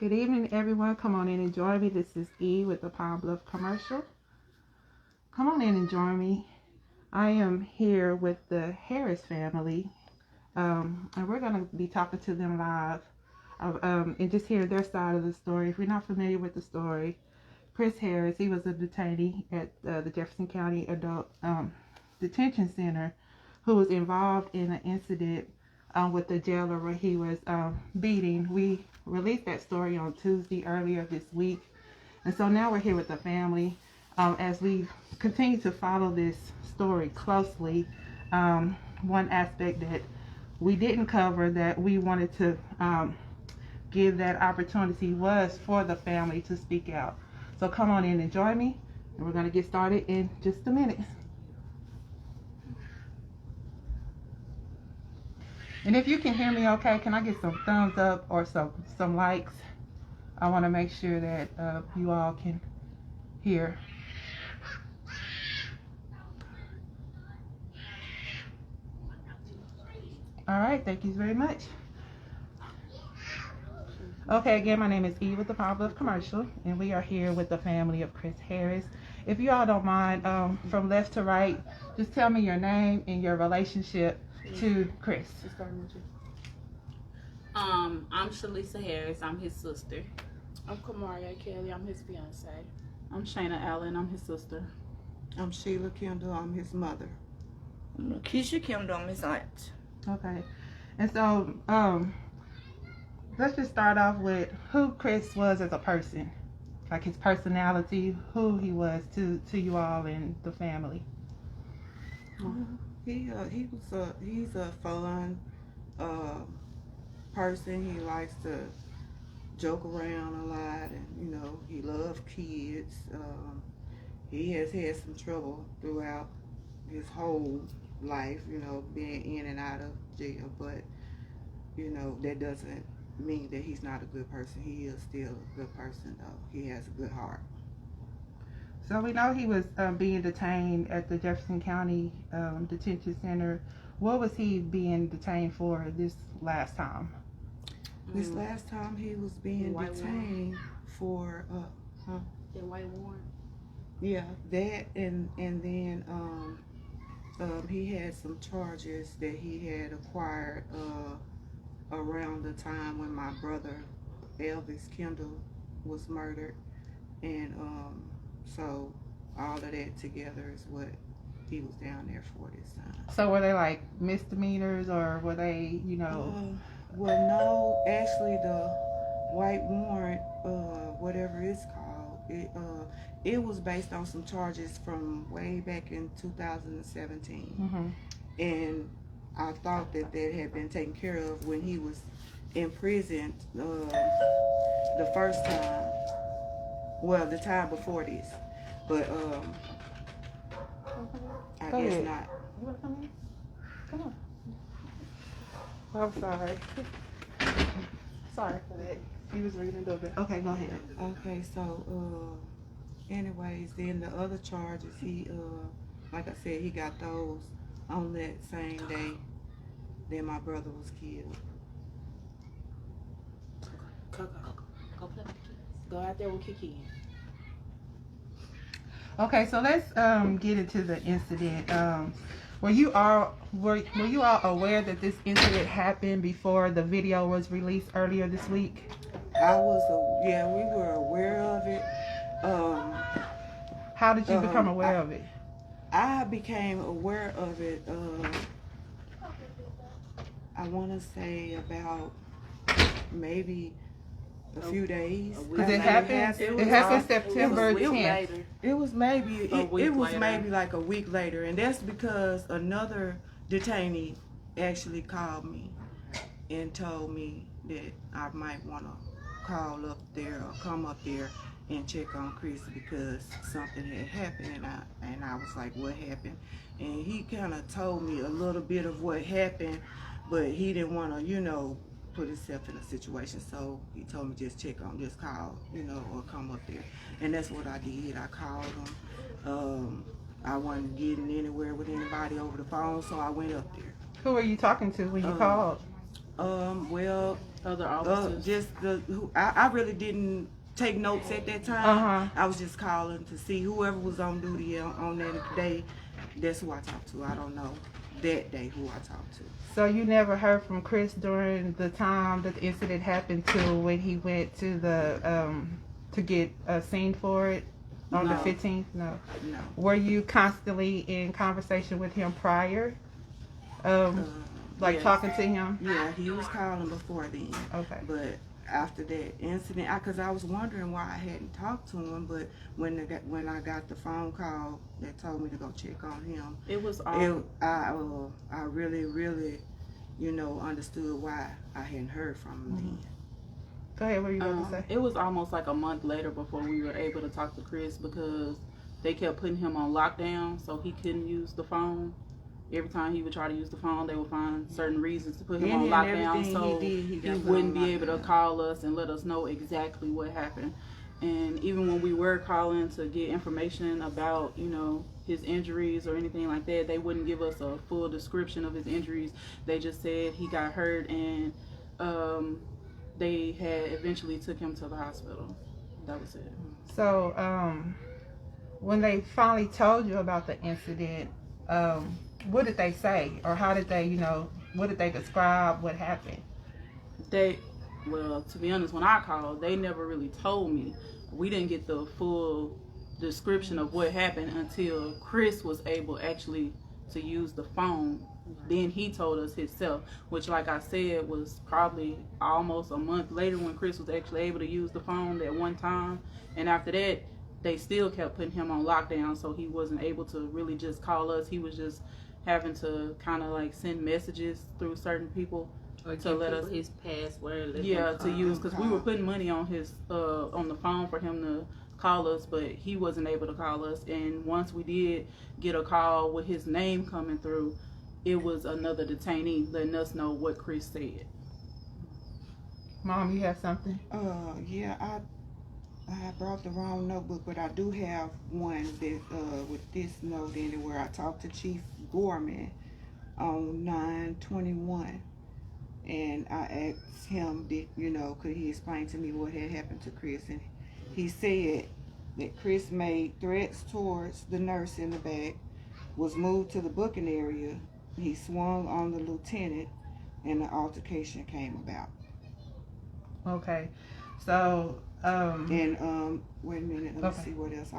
Good evening, everyone. Come on in and join me. This is E with the Pine Bluff commercial. Come on in and join me. I am here with the Harris family, and we're going to be talking to them live and just hearing their side of the story. If you're not familiar with the story, Chris Harris, he was a detainee at the Jefferson County Adult Detention Center who was involved in an incident with the jailer where he was beating. We released that story on Tuesday earlier this week, and so now we're here with the family as we continue to follow this story closely. One aspect that we didn't cover that we wanted to give that opportunity was for the family to speak out. So come on in and join me, and we're going to get started in just a minute. And if you can hear me okay, can I get some thumbs up or some likes? I want to make sure that you all can hear. All right, thank you very much. Okay, again, my name is Eve with the Pine Bluff commercial, and we are here with the family of Chris Harris. If you all don't mind, from left to right, just tell me your name and your relationship to Chris. I'm Shalisa Harris. I'm his sister. I'm Kamaria Kelly. I'm his fiancee. I'm Shayna Allen. I'm his sister. I'm Sheila Kendall. I'm his mother. I'm Keisha Kendall. I'm his aunt. Okay, and so let's just start off with who Chris was as a person, like his personality, who he was to you all and the family. He's a fun person. He likes to joke around a lot, and he loves kids. He has had some trouble throughout his whole life, being in and out of jail, but that doesn't mean that he's not a good person. He is still a good person, though. He has a good heart. So we know he was being detained at the Jefferson County Detention Center. What was he being detained for this last time? This last time he was being detained for The white warrant. Yeah, that and then he had some charges that he had acquired around the time when my brother Elvis Kendall was murdered, and so all of that together is what he was down there for this time. So were they like misdemeanors, or were they, well, no, actually the white warrant, whatever it's called, it was based on some charges from way back in 2017. Mm-hmm. And I thought that had been taken care of when he was in prison the first time. Well, the time before this. But I Go guess ahead. not. You want to come in? Come on. I'm sorry. Sorry for that. He was reading a little bit. Okay, go ahead. Okay, so anyways, then the other charges, he like I said, he got those on that same day that my brother was killed. Go out there with Kiki. Okay, so let's get into the incident. Were you all aware that this incident happened before the video was released earlier this week? We were aware of it. How did you become aware of it? I became aware of it, I want to say about maybe a few days. Because it happened September 10th. It was maybe later. maybe like a week later, and that's because another detainee actually called me and told me that I might want to call up there or come up there and check on Chris because something had happened, and I was like, what happened? And he kind of told me a little bit of what happened, but he didn't want to, put himself in a situation, so he told me just call, or come up there. And that's what I did. I called him. I wasn't getting anywhere with anybody over the phone, so I went up there. Who were you talking to when you called? Well, Other officers? I really didn't take notes at that time. I was just calling to see whoever was on duty on that day. That's who I talked to. I don't know that day who I talked to. So you never heard from Chris during the time that the incident happened to when he went to the to get seen for it on the 15th? No. No. Were you constantly in conversation with him prior? Like yes. talking to him? Yeah, he was calling before then. Okay. But after that incident, because I was wondering why I hadn't talked to him, but when I got the phone call that told me to go check on him, It was I really, you know, understood why I hadn't heard from him then. Go ahead, what were you going to say? It was almost like a month later before we were able to talk to Chris because they kept putting him on lockdown, so he couldn't use the phone. Every time he would try to use the phone, they would find certain reasons to put him on lockdown, so he wouldn't be able to call us and let us know exactly what happened. And even when we were calling to get information about, you know, his injuries or anything like that, they wouldn't give us a full description of his injuries. They just said he got hurt and they had eventually took him to the hospital. That was it. So, when they finally told you about the incident, what did they say? Or how did they, you know, what did they describe what happened? Well, to be honest, when I called, they never really told me. We didn't get the full description of what happened until Chris was able actually to use the phone. Then he told us himself, which, like I said, was probably almost a month later when Chris was actually able to use the phone that one time. And after that, they still kept putting him on lockdown, so he wasn't able to really just call us. He was just having to kind of like send messages through certain people Or to let us his password. to use, because we were putting money on his on the phone for him to call us, but he wasn't able to call us. And once we did get a call with his name coming through, it was another detainee letting us know what Chris said. Mom, you have something? Yeah, I brought the wrong notebook, but I do have one that with this note in it where I talked to Chief Gorman on 9/21, and I asked him, could he explain to me what had happened to Chris? And he said that Chris made threats towards the nurse in the back, was moved to the booking area, he swung on the lieutenant, and the altercation came about. Okay, so wait a minute, let me see what else.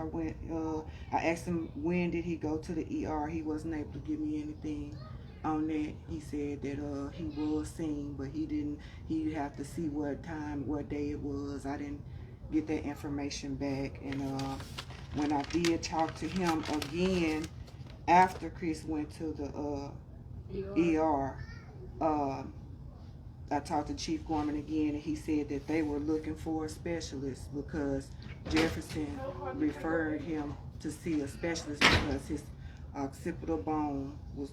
I asked him when did he go to the ER. He wasn't able to give me anything on that. He said that he was seen, but he'd have to see what time, what day it was. I didn't get that information back. And when I did talk to him again after Chris went to the ER, I talked to Chief Gorman again, and he said that they were looking for a specialist because Jefferson referred him to see a specialist because his occipital bone was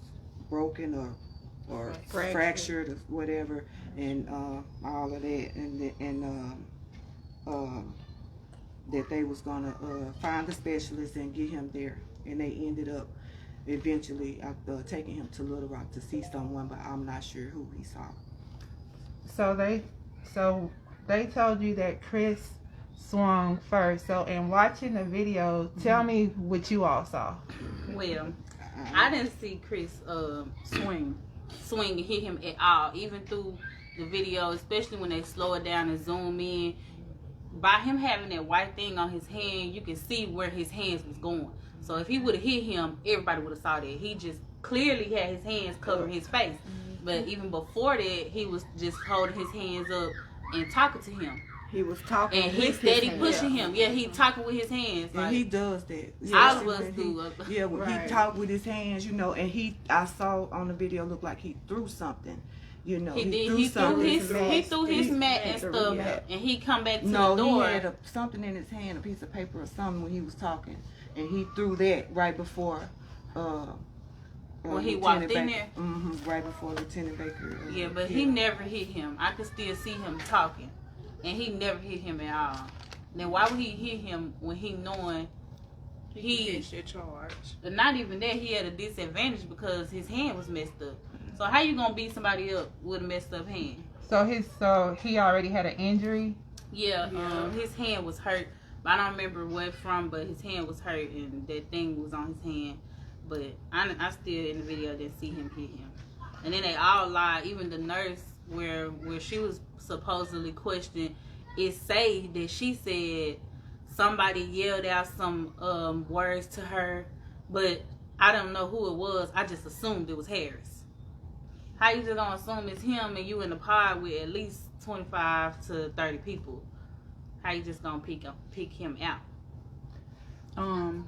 broken or fractured or whatever, and all of that, and that they was gonna find a specialist and get him there, and they ended up eventually taking him to Little Rock to see someone, but I'm not sure who he saw. So they told you that Chris swung first. So in watching the video, tell me what you all saw. Well, I didn't see Chris swing and hit him at all. Even through the video, especially when they slow it down and zoom in, by him having that white thing on his hand, you can see where his hands was going. So if he would have hit him, everybody would have saw that. He just clearly had his hands covering his face. But even before that, he was just holding his hands up and talking to him. He was talking, and he's steady pushing him. Yeah, he talking with his hands. And he does that. All of us do. Yeah, when he talked with his hands, and I saw on the video looked like he threw something. He threw his mat and stuff, and he come back to the door. No, he had something in his hand, a piece of paper or something when he was talking, and he threw that right before. When he walked in there? Right before Lieutenant Baker. Yeah, but he never hit him. I could still see him talking. And he never hit him at all. Now, why would he hit him when he knowing he... charge. Not even that, he had a disadvantage because his hand was messed up. So how you gonna beat somebody up with a messed up hand? So he already had an injury. Yeah. His hand was hurt. I don't remember what from, but his hand was hurt and that thing was on his hand. But I still in the video didn't see him hit him. And then they all lied. Even the nurse where she was supposedly questioned, it say that she said somebody yelled out some words to her, but I don't know who it was. I just assumed it was Harris. How you just gonna assume it's him and you in the pod with at least 25 to 30 people? How you just gonna pick him out?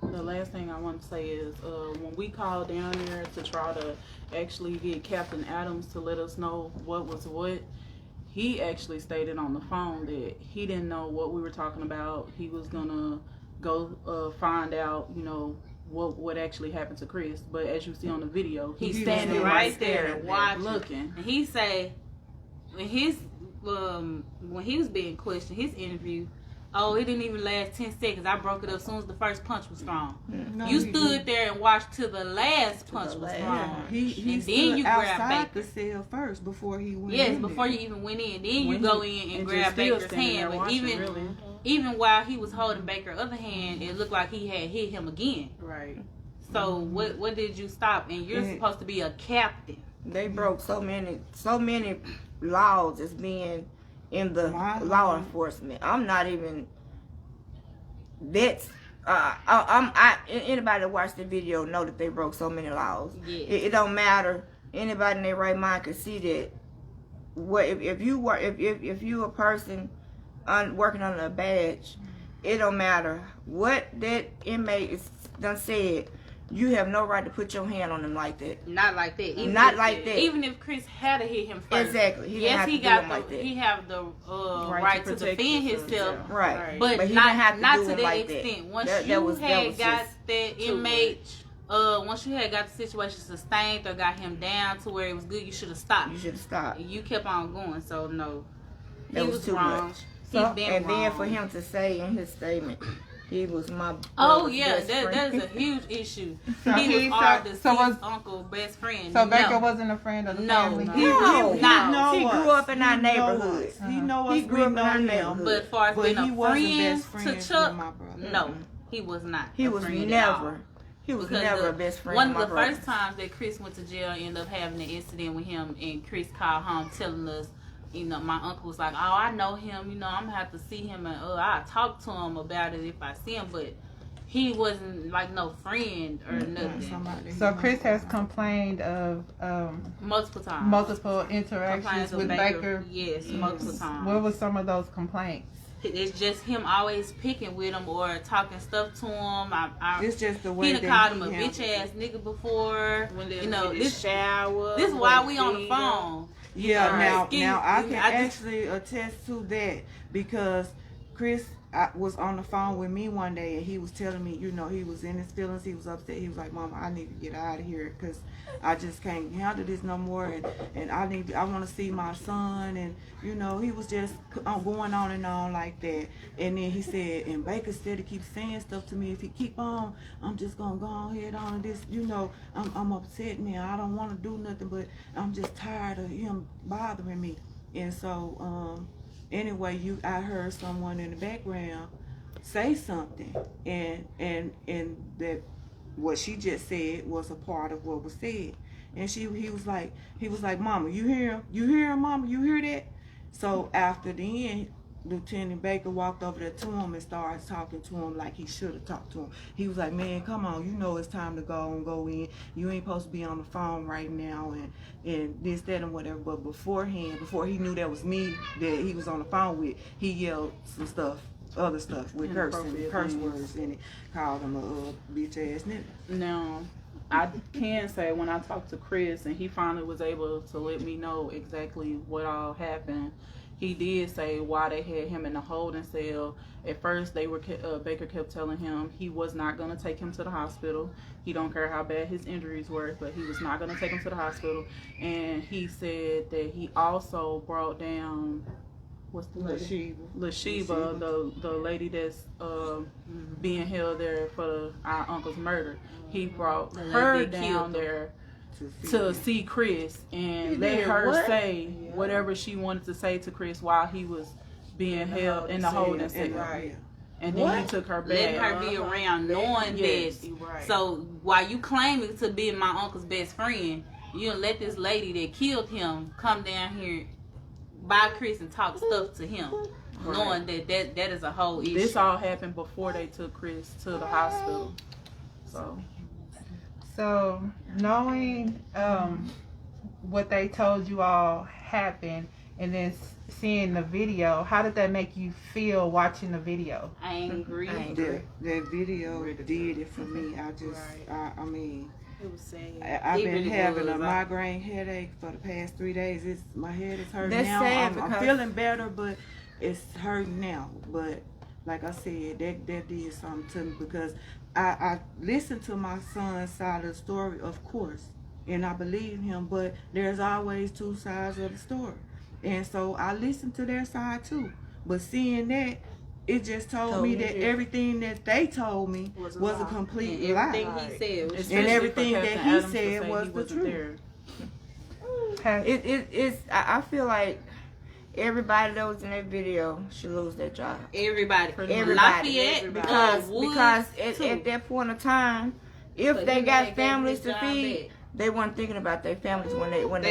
The last thing I want to say is when we called down there to try to actually get Captain Adams to let us know what was what, he actually stated on the phone that he didn't know what we were talking about. He was gonna go find out, you know, what actually happened to Chris. But as you see on the video, he's standing right there watching, looking. And he say when he was being questioned, his interview, oh, it didn't even last 10 seconds. I broke it up as soon as the first punch was thrown. No, you stood there and watched till the last punch was thrown. He and stood then you grabbed outside Baker. the cell first before he went Yes, in before there. you even went in. Then you go in and grab still Baker's standing hand. there But watching, even while he was holding Baker's other hand, it looked like he had hit him again. Right. So what did you stop? And you're supposed to be a captain. They broke so many laws as being in the law enforcement. I'm not even. That's anybody that watched the video know that they broke so many laws. Yes. It don't matter. Anybody in their right mind could see that. What if you a person working under a badge, it don't matter what that inmate is done said. You have no right to put your hand on him like that. Not like that. Even if Chris had to hit him first. Exactly. He have the right to defend himself. Right. But he not didn't have to to that like extent. That. Once That you was had got just that inmate, once you had got the situation sustained or got him down to where it was good, you should have stopped. You should have stopped. You kept on going. So no, That was too wrong. much. Then for him to say in his statement, he was my that friend. is a huge issue. So He was our deceased uncle, best friend. So Baker wasn't a friend of the family? He grew up in our He neighborhood. He know us. He grew up in our him. neighborhood. But as far as being he a wasn't friend best friends to with Chuck, my brother. no, he was not. He was never. He was Because never a best friend. One of of my the brother. first times that Chris went to jail, ended up having an incident with him, and Chris called home telling us, you know, my uncle was like, oh, I know him, you know, I'm gonna have to see him, and I talk to him about it if I see him, but he wasn't like no friend or nothing. So Chris has complained of Multiple times. multiple interactions with Baker. Yes, multiple times. What were some of those complaints? It's just him always picking with him or talking stuff to him. It's just the way he that done called him a handled bitch ass nigga before. You know, this shower. This is why we on the phone. Yeah, Right. now I can actually attest to that because Chris was on the phone with me one day and he was telling me, you know, he was in his feelings, he was upset. He was like, Mama, I need to get out of here because I just can't handle this no more, and I want to see my son, and you know, he was just going on and on like that. And then he said, and Baker said he keeps saying stuff to me. If he keep on, I'm just gonna go ahead on and this, you know, I'm upset, man. I don't want to do nothing, but I'm just tired of him bothering me. And so anyway, I heard someone in the background say something, and that what she just said was a part of what was said. And he was like, Mama, you hear him? You hear him, Mama? You hear that? So after the end, Lieutenant Baker walked over there to him and started talking to him like he should have talked to him. He was like, man, come on, you know it's time to go in. You ain't supposed to be on the phone right now and this, that, and whatever. But before he knew that was me that he was on the phone with, he yelled some stuff, other stuff with curse words in it, called him a bitch ass nigga. Now, I can say when I talked to Chris and he finally was able to let me know exactly what all happened, he did say why they had him in the holding cell. At first, Baker kept telling him he was not going to take him to the hospital. He don't care how bad his injuries were, but he was not going to take him to the hospital. And he said that he also brought down, what's the lady? Lashiva, the lady that's being held there for our uncle's murder. He brought her down there to see Chris and let her say whatever she wanted to say to Chris while he was being held in the holding cell. Right. And then he took her back. Letting her be around, knowing that. Right. So while you claiming to be my uncle's best friend, you don't let this lady that killed him come down here by Chris and talk stuff to him, knowing that is a whole issue. This all happened before they took Chris to the hospital. So knowing what they told you all happened, and then seeing the video, how did that make you feel watching the video? Angry. That video did it for me. I mean, It was sad. I've It been really having was. a migraine headache for the past 3 days. My head is hurting That's now. sad I'm because- feeling better, but it's hurting now. But like I said, that did something to me because I listened to my son's side of the story, of course, and I believe him. But there's always two sides of the story, and so I listened to their side too. But seeing that, it just told me that everything that they told me was a complete And lie. everything he said was Especially And for everything Captain that he Adams to said say was he the wasn't truth. there. I feel like everybody that was in that video should lose their job. everybody. Everybody. Lafayette, Because Woods, at too. that point of time, if But they then got gave families his to job feed, back. they weren't thinking about their families when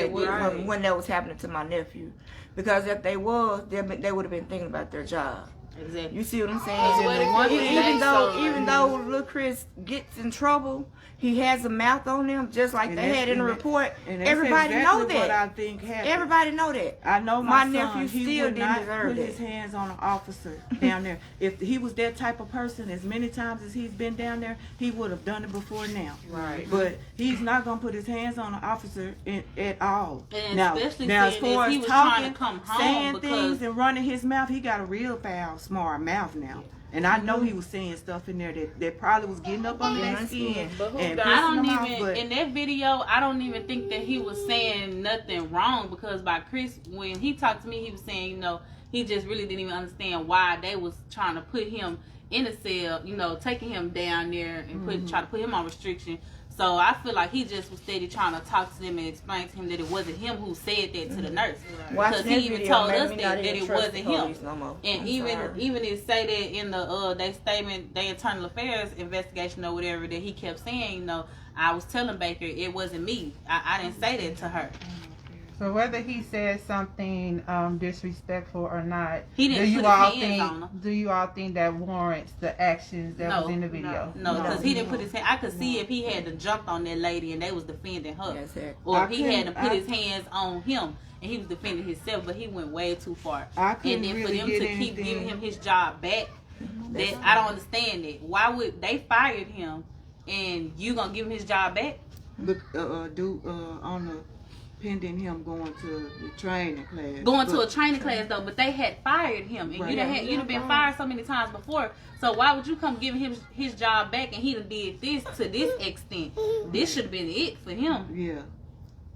that was happening to my nephew. Because if they was, they would have been thinking about their job. Exactly. You see what I'm saying? What if one it thing was even that though son? little Chris gets in trouble, he has a mouth on him, just like And they that's- had in the and that- report. And that's Everybody exactly know what I that. think happened. Everybody know that. I know My my, nephew son, he still would didn't not deserve put that. his hands on an officer down there. If he was that type of person, as many times as he's been down there, he would have done it before now. Right. But he's not gonna put his hands on an officer at all. And now, especially as seeing far that he as was trying talking, to come home saying because- things and running his mouth, he got a real foul, smart mouth now. And I know he was saying stuff in there that probably was getting up under Yeah, their skin but and I pissing don't them even off. But in that video. I don't even think that he was saying nothing wrong because by Chris, when he talked to me, he was saying, you know, he just really didn't even understand why they was trying to put him in a cell, you know, taking him down there and try to put him on restriction. So I feel like he just was steady trying to talk to them and explain to him that it wasn't him who said that to the nurse. Because Watching he that even video told made us me that not even it trust wasn't the him. police no more. And I'm even sorry. it say that in the they statement, they internal affairs investigation or whatever, that he kept saying, you know, I was telling Baker it wasn't me. I didn't say that to her. So whether he said something disrespectful or not, He didn't do you put all his hands on him. think? Do you all think that warrants the actions that No, was in the video? No, because No. he didn't put his hand. I could see if he had to jump on that lady and they was defending her, Yes, sir. or if he had to couldn't- put his hands on him and he was defending himself, but he went way too far. I couldn't And then for really them get to keep anything. giving him his job back, that I don't understand that. Why would they fired him and you gonna give him his job back? on the pending him going to the training class. Going to But- a training class though, but they had fired him, and Right. you'd have been fired so many times before. So why would you come giving him his job back and he done did this to this extent? This should have been it for him. Yeah.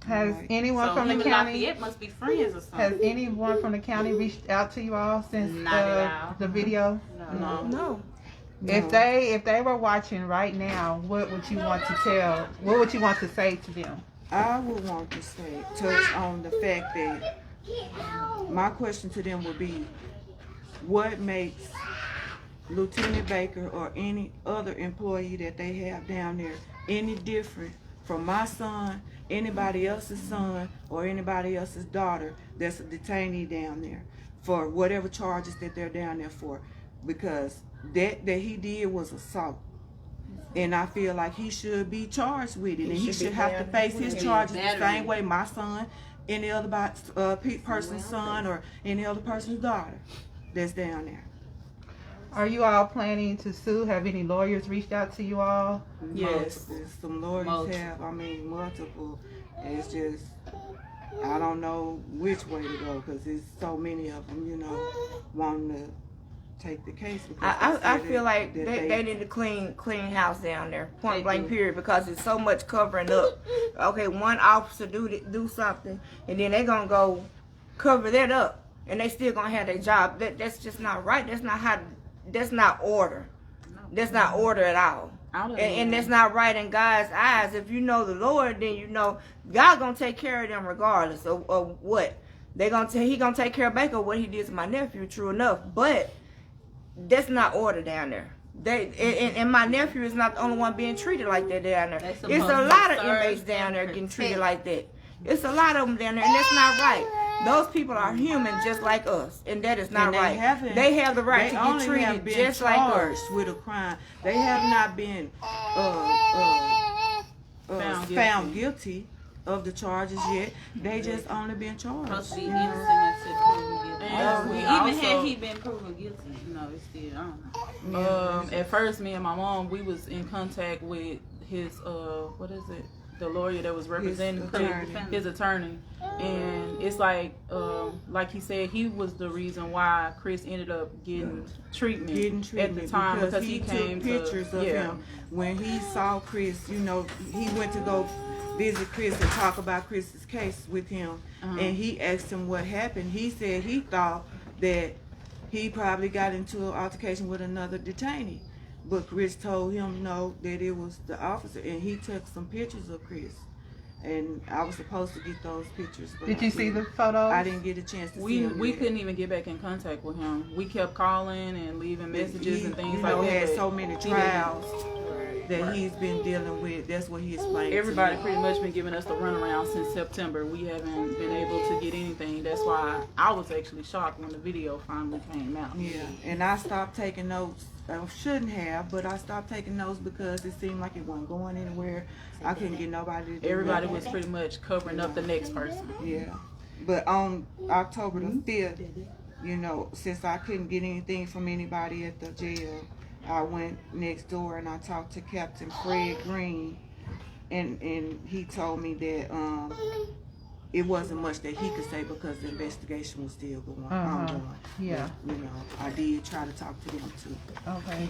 Has Right. anyone So from him the and county? Lafayette must be friends or Has something. anyone from the county reached out to you all since Not at all. the video? No. No. If they were watching right now, what would you want to tell? What would you want to say to them? I would want to touch on the fact that my question to them would be, what makes Lieutenant Baker or any other employee that they have down there any different from my son, anybody else's son, or anybody else's daughter that's a detainee down there for whatever charges that they're down there for? Because that he did was assault. And I feel like he should be charged with it, and he should have to face his charges the same way my son, any other person's son, or any other person's daughter that's down there. Are you all planning to sue? Have any lawyers reached out to you all? Yes, some lawyers Multiple. have. I mean, multiple. It's just I don't know which way to go because there's so many of them, you know, wanting to take the case. Because I they feel said like that they need to clean house down there, point They blank do. period, because it's so much covering up. Okay, one officer do something, and then they gonna go cover that up, and they still gonna have their job. That's just not right. That's not order. That's not order at all. And that's not right in God's eyes. If you know the Lord, then you know God gonna take care of them regardless of what he gonna take care of Baker what he did to my nephew. True enough, but that's not order down there. And my nephew is not the only one being treated like that down there. It's a lot of inmates down there getting treated like that. It's a lot of them down there, and that's not right. Those people are human just like us, and that is not right. They have the right to get treated just like us. With a crime, they have not been found guilty of the charges yet. They just only been charged. Supposed to be innocent until proven guilty. Even had he been proven guilty, it's still, I don't know. At first, me and my mom, we was in contact with his the lawyer that was representing his attorney, and it's like he said, he was the reason why Chris ended up getting treatment at the time, because he came took pictures of him when he saw Chris. He went to go visit Chris and talk about Chris's case with him, and he asked him what happened. He said he thought that he probably got into an altercation with another detainee. But Chris told him no, that it was the officer, and he took some pictures of Chris. And I was supposed to get those pictures. But Did you see the photos? I didn't get a chance to see them. We couldn't even get back in contact with him. We kept calling and leaving messages and things like that. He had so many trials that he's been dealing with. That's what he explained. Everybody pretty much been giving us the runaround since September. We haven't been able to get anything. That's why I was actually shocked when the video finally came out. Yeah, and I stopped taking notes. I shouldn't have, but I stopped taking notes because it seemed like it wasn't going anywhere. I couldn't get nobody to do Everybody was pretty much covering up the next person. Yeah. But on October the 5th, since I couldn't get anything from anybody at the jail, I went next door and I talked to Captain Fred Green, and he told me that it wasn't much that he could say because the investigation was still going on. Yeah. But, I did try to talk to them too. Okay.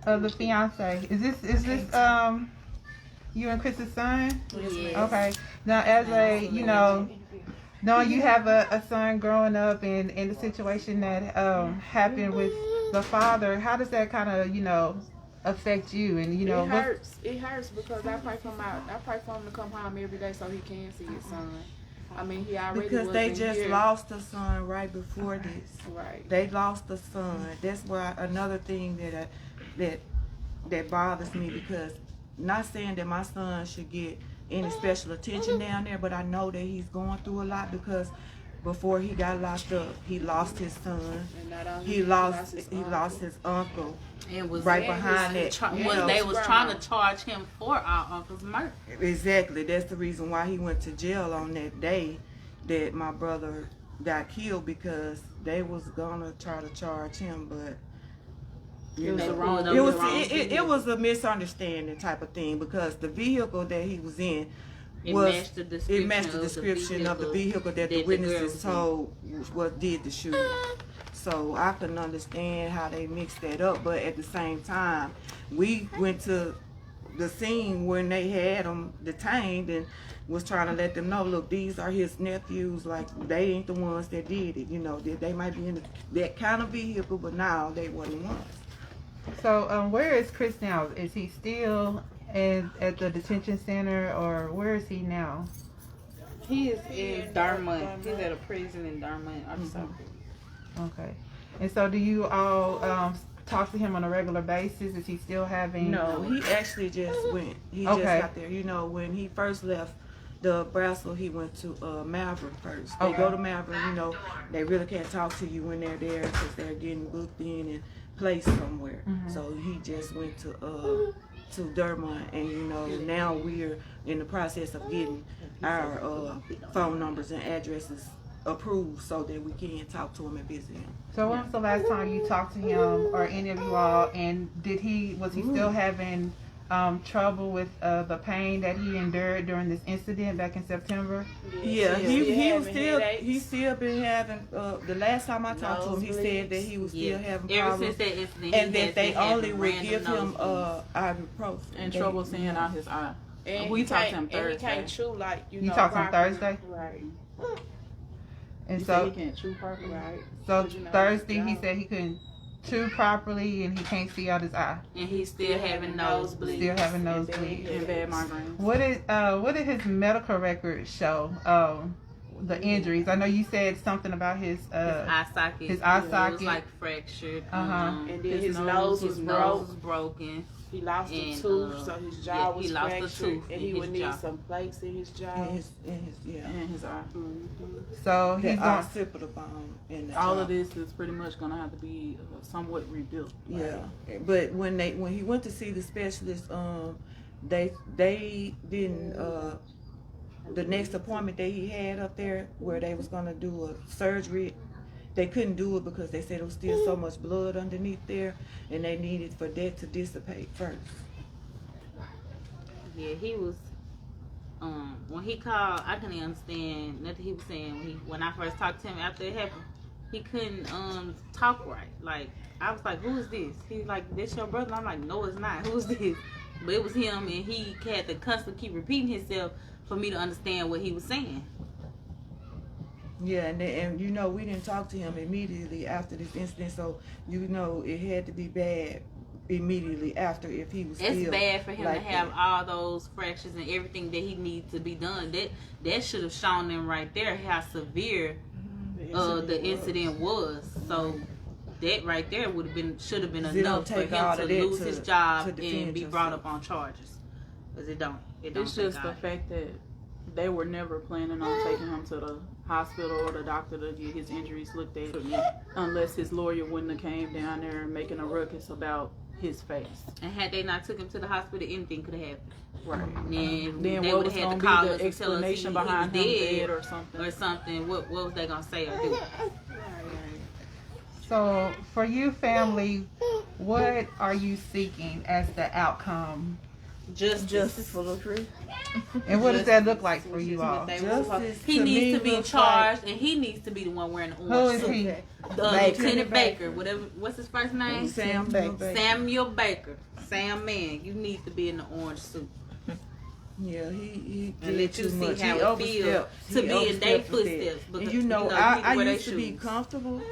The fiance, is this you and Chris's son? Yes. Okay. Now, as a knowing you have a son growing up in the situation that happened with the father, how does that kind of affect you? And it hurts. It hurts because I pray for him to come home every day so he can see his son. I mean, he already because they just lost a son right before this. Right. They lost a son. That's why another thing that bothers me, because not saying that my son should get any special attention down there, but I know that he's going through a lot because before he got locked up, he lost his son. He lost his uncle. And was right behind it. They was trying to charge him for our uncle's murder. Exactly. That's the reason why he went to jail on that day that my brother got killed, because they was gonna try to charge him, but it was a misunderstanding type of thing, because the vehicle that he was in matched the description of the vehicle that the witnesses told did the shooting. So I couldn't understand how they mixed that up, but at the same time, we went to the scene when they had him detained and was trying to let them know, look, these are his nephews, like they ain't the ones that did it, they might be in that kind of vehicle, but now they wasn't the ones. So where is Chris now? Is he still at the detention center, or where is he now? He is in Dartmouth. He's at a prison in Dartmouth, Arkansas. Okay. And so do you all talk to him on a regular basis? Is he still having... No, he actually just went. He just got there. When he first left the Brassell, he went to Maverick first. They go to Maverick, they really can't talk to you when they're there because they're getting booked in and placed somewhere. So he just went to Dermont, and now we're in the process of getting our phone numbers and addresses approved so that we can talk to him and visit him. So when was the last time you talked to him, or any of you all, and was he still having trouble with the pain that he endured during this incident back in September? Yeah, he's still been having, the last time I talked to him, he said that he was still having problems. Ever since that incident, and that they only would give him ibuprofen. And trouble seeing out his eye. And we talked to him Thursday. And he can't chew you talked to him Thursday? Right. And he so said he can't chew properly. Right. So Thursday he said he couldn't chew properly, and he can't see out his eye. And he's still having nosebleeds. Still having nosebleeds. And bad migraines. What did his medical record show? The injuries. I know you said something about his eye socket. His eye It was socket. like fractured. Uh-huh. And then his nose was broke. broken. He lost a And, tooth, so his jaw he was lost a fractured, tooth and in he would his need jaw. some plates in his jaw. In his And his eye. So the he's going. occipital bone in the All jaw. of this is pretty much gonna have to be somewhat rebuilt. Yeah, but when he went to see the specialist, they didn't. The next appointment that he had up there, where they was gonna do a surgery, they couldn't do it because they said there was still so much blood underneath there, and they needed for that to dissipate first. Yeah, he was. When he called, I couldn't understand nothing he was saying. When I first talked to him after it happened, he couldn't talk right. Like, I was like, "Who is this?" He's like, "This your brother?" I'm like, "No, it's not. Who's this?" But it was him, and he had to constantly keep repeating himself for me to understand what he was saying. Yeah, and you know, we didn't talk to him immediately after this incident, so you know it had to be bad immediately after if he was It's still bad for him like to have that. all those fractures and everything that he needs to be done. That should have shown them right there how severe the incident was. So that right there should have been It don't enough for take him all to of that lose to his job defend and be brought yourself. up on charges. Because it don't It's take just all the that. fact that they were never planning on taking him to the hospital or the doctor to get his injuries looked at, unless his lawyer wouldn't have came down there and making a ruckus about his face. And had they not took him to the hospital, anything could have happened. Right. Then Then they what would was have had going to to call be us the and tell us explanation he was behind him dead dead or something? or something. What was they gonna say or do? So for you, family, what are you seeking as the outcome? Justice for the truth. And what does that look like for you all? Justice He to me needs to be looks charged, and he needs to be the one wearing the Who orange is suit. he? Lieutenant Baker, whatever. What's his first name? Sam Baker. Samuel Baker. Sam Man, you need to be in the orange suit Yeah, he and did let you too see much. how He it feels overstepped. to He be in their overstepped with that. footsteps. Because, And you know, you need I to wear used their to be shoes. comfortable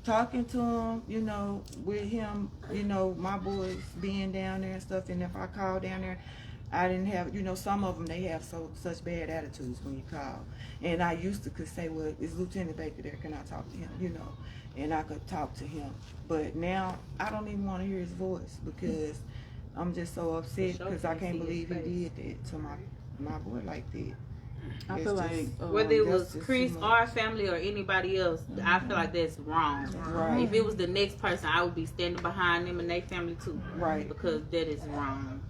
talking to him, you know, with him, you know, my boys being down there and stuff. And if I called down there, I didn't have, you know, some of them, they have such bad attitudes when you call. And I used to could say, well, is Lieutenant Baker there? Can I talk to him? You know, and I could talk to him. But now I don't even want to hear his voice because I'm just so upset because I can't believe he did that to my boy like that. I It's feel just- like Whether it was justice Chris too or much. family or anybody else, I feel like that's wrong. Right. If it was the next person, I would be standing behind them and their family too. Right. Because that is wrong.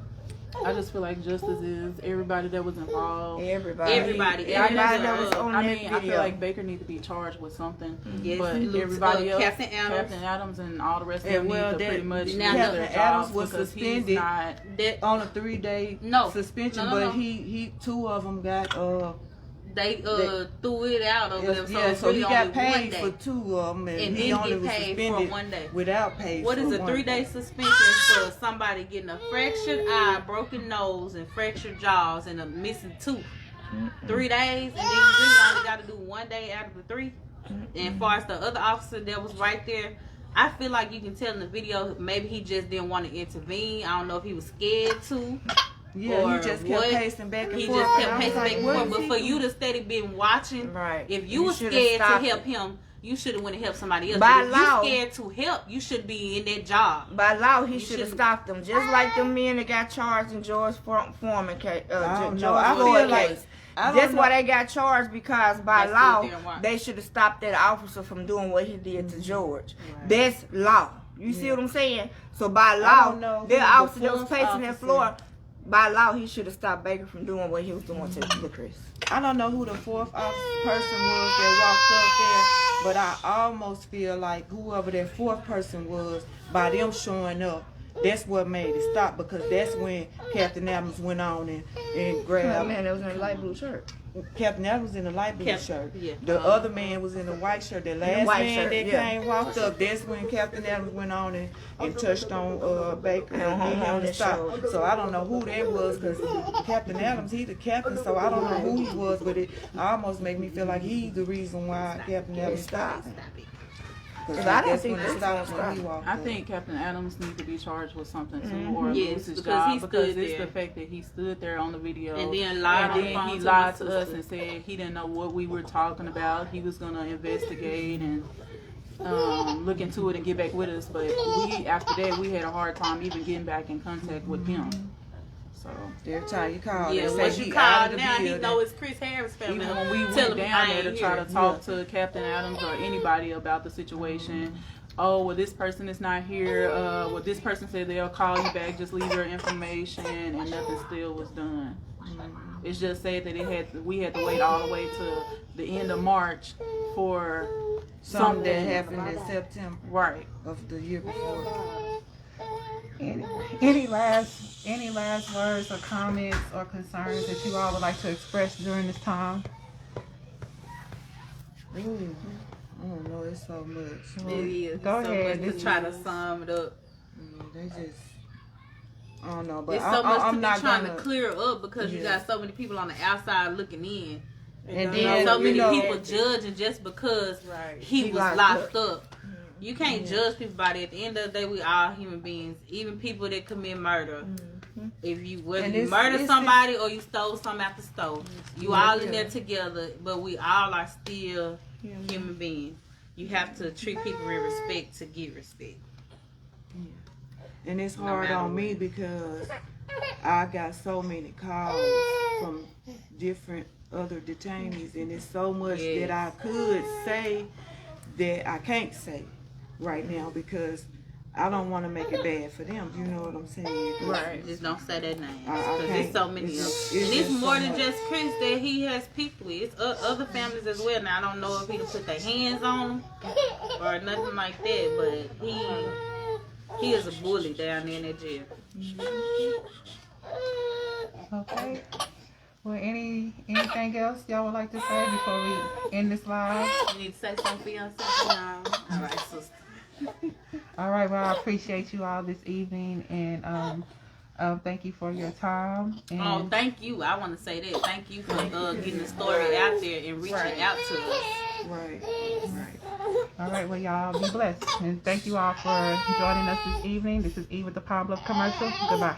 I just feel like justice is everybody that was involved. Everybody that was on I that mean, I feel video. like Baker needs to be charged with something, Yes, but Luke, everybody else, Captain Adams. and all the rest of And them well, need to that- pretty much now lose Captain their Adams jobs was because he's suspended. not. That On a 3-day No. suspension, No, but no. he two of them got they threw it out over them, so, yeah, it's so really he got only paid 1 day. for 2 of them, And he didn't only get was paid for suspended 1 day. without pay. What is for a 1 3-day day. suspension for somebody getting a fractured eye, broken nose, and fractured jaws, and a missing tooth? 3 days, and then you really only got to do 1 day out of the 3. And as far as the other officer that was right there, I feel like you can tell in the video maybe he just didn't want to intervene. I don't know if he was scared to. Yeah, or he just kept what. pacing back and He forth. just and kept I was pacing like, back and what forth. is But he for you doing? to steady been watching, Right. if you was should've scared to stopped help it. him, you should have went and helped somebody else. By But if law- you scared to help, you should be in that job. By law, he You should have shouldn't- stopped them, just like them men that got charged in George Foreman case. I don't know. George I Floyd feel like- case. I don't That's know. why they got charged, because by They law stood there and watched. they should have stopped that officer from doing what he did to George. That's law. You see what I'm saying? So by law, don't know who that the officer that was fourth pacing that officer- floor, by law he should have stopped Baker from doing what he was doing to Chris. I don't know who the 4th person was that walked up there, but I almost feel like whoever that 4th person was, by them showing up, that's what made it stop, because that's when Captain Adams went on and grabbed. Man, that was in a light blue shirt. Captain Adams was in a light blue shirt. Yeah. The other man was in a white shirt. The last white man shirt, that yeah. came walked up. That's when Captain Adams went on and touched on Baker and Uh-huh, get him to that stop. showed. So I don't know who that was, because Captain Adams, he the captain, so I don't know who he was, but it almost made me feel like he's the reason why Captain Adams stopped. 'Cause I didn't that's think when it this stopped was when he right. walked I up. think Captain Adams needs to be charged with something too, Mhm. or Yes, lose his because job he because stood it's there. the fact that he stood there on the video And then lied on the phone he to lied my to us sister. and said he didn't know what we were talking about. He was gonna investigate and look into it and get back with us. But after that we had a hard time even getting back in contact with him. So Every time you call, Yeah, they say once he you out call of the now, he building. know it's Chris Harris family. even when we Tell went him down I there to ain't try here. to talk to Captain Adams or anybody about the situation, oh, well, this person is not here. Well, this person said they'll call you back. Just leave your information, and nothing still was done. It's just said that we had to wait all the way to the end of March for Something that something. happened in September Right. of the year before. Any last words or comments or concerns that you all would like to express during this time? Ooh, I don't know, it's so much. It is. Go so ahead. much This to try to sum it up. They just, I don't know, but It's so much I'm to be not trying gonna. to clear up because you Yeah. got so many people on the outside looking in. And Then then, so you many know, people judging just because Right. he He was locked locked up. up. You can't judge people by that. At the end of the day, we all human beings. Even people that commit murder. If you whether And you it's- murder it's- somebody or you stole something out the store, you Yeah, all in yeah. there together. But we all are still human beings. You have to treat people with respect to get respect. And it's No hard matter on me what. because I got so many calls from different other detainees, and it's so much Yes. that I could say that I can't say right now because I don't want to make it bad for them. You know what I'm saying? Right. Just don't say that name. I Because there's so many of them. it's And it's just more so than much. just Chris that he has people with. It's other families as well. Now, I don't know if he can put their hands on them or nothing like that, but he is a bully down there in that jail. Okay. Well, anything else y'all would like to say before we end this live? You need to say something for yourself? No. All right, sister. All right. Well, I appreciate you all this evening, and thank you for your time. And Oh, thank you. I want to say that. Thank you for getting the story out there and reaching out to us. Right. all right. Well, y'all be blessed, and thank you all for joining us this evening. This is E with the Pine Bluff commercial. Goodbye.